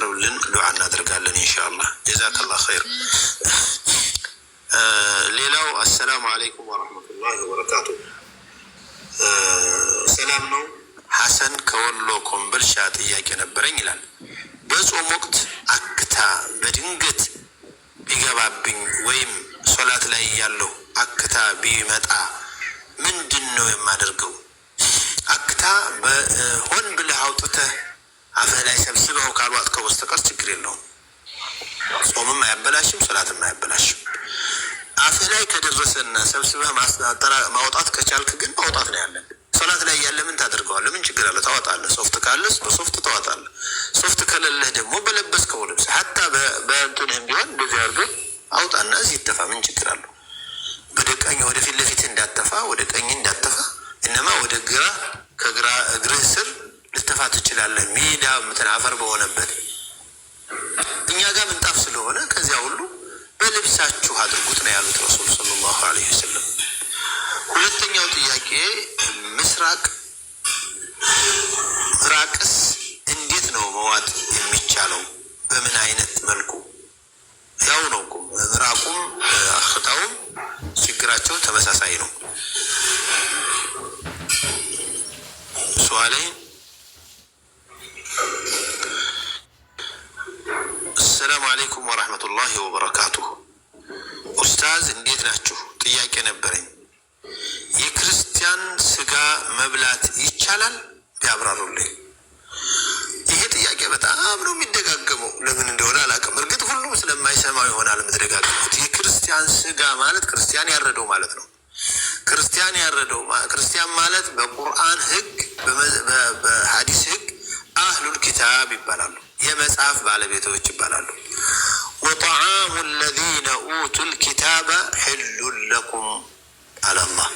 እንድታቀርብልን ዱዓ እናደርጋለን ኢንሻአላህ። ጀዛከላህ ኸይር። ሌላው አሰላሙ አለይኩም ወራህመቱላሂ ወበረካቱ። ሰላም ነው። ሐሰን ከወሎ ኮምቦልቻ ጥያቄ ነበረኝ ይላል። በጾም ወቅት አክታ በድንገት ቢገባብኝ ወይም ሶላት ላይ ያለው አክታ ቢመጣ ምንድን ነው የማደርገው? አክታ ሆን ብለህ አውጥተህ አፍህ ላይ ሰብስበው ካልዋጥከው በስተቀር ችግር የለውም። ጾምም አያበላሽም፣ ሶላትም አያበላሽም። አፍህ ላይ ከደረሰና ሰብስበህ ማውጣት ከቻልክ ግን ማውጣት ነው ያለብን። ሶላት ላይ ያለ ምን ታደርገዋለህ? ምን ችግር አለ? ታወጣለህ። ሶፍት ካለስ በሶፍት ታወጣለህ። ሶፍት ከሌለህ ደግሞ በለበስከው ልብስ ሀታ በእንትንህም ቢሆን እንደዚህ አድርገህ አውጣና እዚህ ይተፋ። ምን ችግር አለው? ወደ ቀኝ ወደ ፊት ለፊት እንዳተፋ፣ ወደ ቀኝ እንዳተፋ፣ እነማ ወደ ግራ ከግራ እግርህ ስር ልተፋ ትችላለህ። ሜዳ ምትን አፈር በሆነበት እኛ ጋር ምንጣፍ ስለሆነ ከዚያ ሁሉ በልብሳችሁ አድርጉት ነው ያሉት ረሱል ሰለላሁ ዐለይሂ ወሰለም። ሁለተኛው ጥያቄ ምራቅስ እንዴት ነው መዋጥ የሚቻለው? በምን አይነት መልኩ? ያው ነው እኮ ምራቁም አኽታውም ችግራቸው ተመሳሳይ ነው። ሱአለኝ አሰላሙ አለይኩም ወራህመቱላሂ ወበረካቱሁ። ኡስታዝ እንዴት ናችሁ? ጥያቄ ነበረኝ። የክርስቲያን ስጋ መብላት ይቻላል? ቢያብራሩልኝ። ይሄ ጥያቄ በጣም ነው የሚደጋገመው፣ ለምን እንደሆነ አላውቅም። እርግጥ ሁሉም ስለማይሰማው ይሆናል የምትደጋገሙት። የክርስቲያን ስጋ ማለት ክርስቲያን ያረደው ማለት ነው። ክርስቲያን ማለት በቁርአን ህግ በሐዲስ ህግ አህሉል ኪታብ ይባላሉ፣ የመጽሐፍ ባለቤቶች ይባላሉ። ወጠዓሙ ለዚነ ኡቱል ኪታበ ሒሉን ለኩም አላላህ።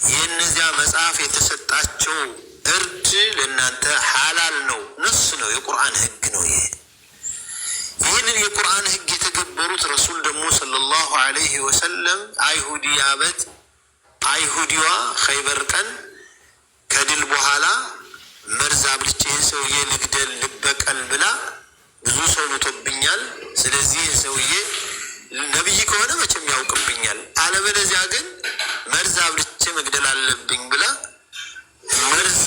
የእነዚያ መጽሐፍ የተሰጣቸው እርድ ለእናንተ ሐላል ነው። ነስ ነው፣ የቁርአን ህግ ነው። ይህንን የቁርአን ህግ የተገበሩት ረሱል ደግሞ ሰለላሁ ዐለይሂ ወሰለም አይሁዲዋ ኸይበር ቀን ከድል በኋላ መርዝ አብልቼ ሰውዬ ልግደል ልበቀል ብላ ብዙ ሰው ሞቶብኛል፣ ስለዚህ ሰውዬ ነብይ ከሆነ መቼም ያውቅብኛል፣ አለበለዚያ ግን መርዝ አብልቼ መግደል አለብኝ ብላ መርዝ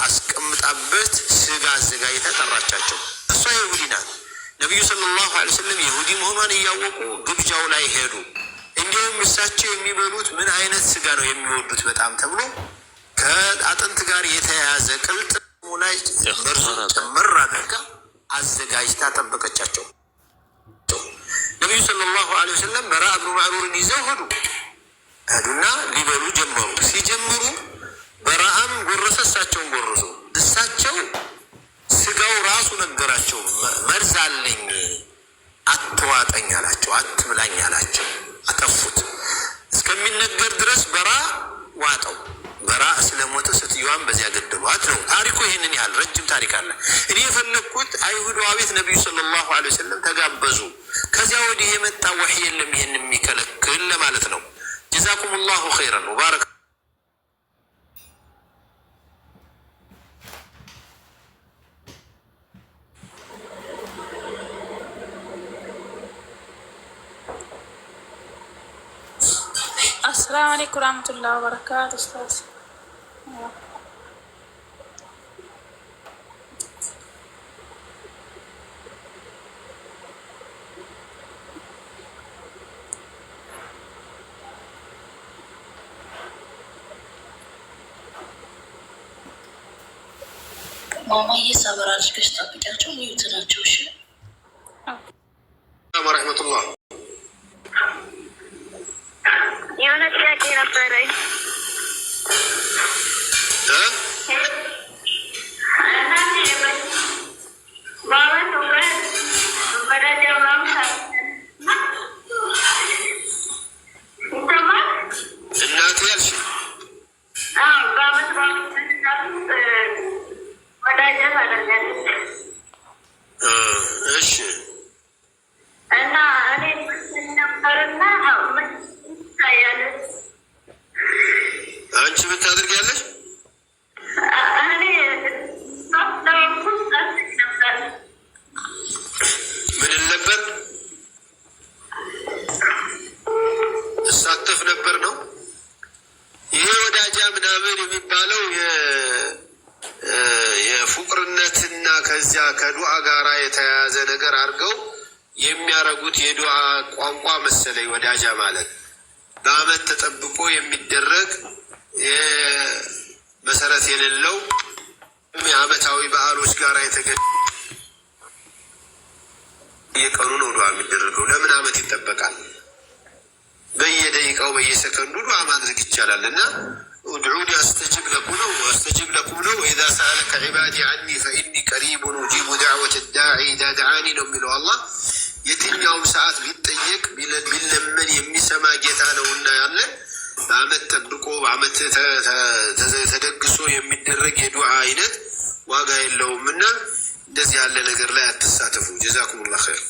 አስቀምጣበት ስጋ አዘጋጅታ ጠራቻቸው። እሷ ይሁዲ ናት። ነቢዩ ሰለላሁ ዐለይሂ ወሰለም ይሁዲ መሆኗን እያወቁ ግብዣው ላይ ሄዱ። እንዲሁም እሳቸው የሚበሉት ምን አይነት ስጋ ነው የሚወዱት በጣም ተብሎ ከአጥንት ጋር የተያያዘ ቅልጥሙ ላይ መርዙን ጨመር አድርጋ አዘጋጅታ ጠበቀቻቸው። ነቢዩ ሰለላሁ ዐለይሂ ወሰለም በራእ ብኑ ማዕሩርን ይዘው ሄዱና ሊበሉ ጀመሩ። ሲጀምሩ በራእም ጎረሰ፣ እሳቸውን ጎረሱ። እሳቸው ስጋው ራሱ ነገራቸው። መርዝ አለኝ አትዋጠኝ አላቸው፣ አትብላኝ አላቸው። አጠፉት እስከሚነገር ድረስ በራእ ዋጠው። በራእ ስለሞተ ስትየዋን በዚያ ገደሏት ነው ታሪኩ። ይህንን ያህል ረጅም ታሪክ አለ። እኔ የፈለግኩት አይሁድ ቤት ነቢዩ ሰለላሁ ዐለይሂ ወሰለም ተጋበዙ። ከዚያ ወዲህ የመጣ ወሕይ የለም ይህን የሚከለክል ለማለት ነው። ጀዛኩም ላሁ ኸይረን ሙባረክ። አሰላሙ አለይኩም ወራህመቱላሂ ወበረካቱ። ኡስታዝ ማማዬ ሰበር አድርገሽ ጠብቂያቸው፣ ሚዩት ናቸው። እሺ ወረህመቱላህ። የሆነ ጥያቄ ነበረኝ። እናቴ ያልሽ እሺ እና እኔ ነበርና አንቺ ብታደርጊያለሽ ከዱዓ ጋራ የተያያዘ ነገር አድርገው የሚያረጉት የዱዓ ቋንቋ መሰለኝ ወዳጃ ማለት በአመት ተጠብቆ የሚደረግ መሰረት የሌለው የአመታዊ በዓሎች ጋር የተገኘ የቀኑ ነው ዱዓ የሚደረገው። ለምን አመት ይጠበቃል? በየደቂቃው በየሰከንዱ ዱዓ ማድረግ ይቻላል። እና ኡድዑኒ አስተጅብ ለኩም ነው አስተጅብ ለኩም ነው። ወኢዛ ሰአለከ ዒባዲ ዐኒ ፈኢኒ ቀሪቡን ኡጂቡ ደዕወተ ዳዒ ኢዛ ደዓኒ ነው የሚለው አላህ። የትኛውም ሰዓት ቢጠየቅ ቢለመን የሚሰማ ጌታ ነውና ያለ በአመት ጠብቆ በአመት ተደግሶ የሚደረግ የዱዓ አይነት ዋጋ የለውም እና እንደዚህ ያለ ነገር ላይ አትሳተፉ። ጀዛኩሙላህ ኸይር።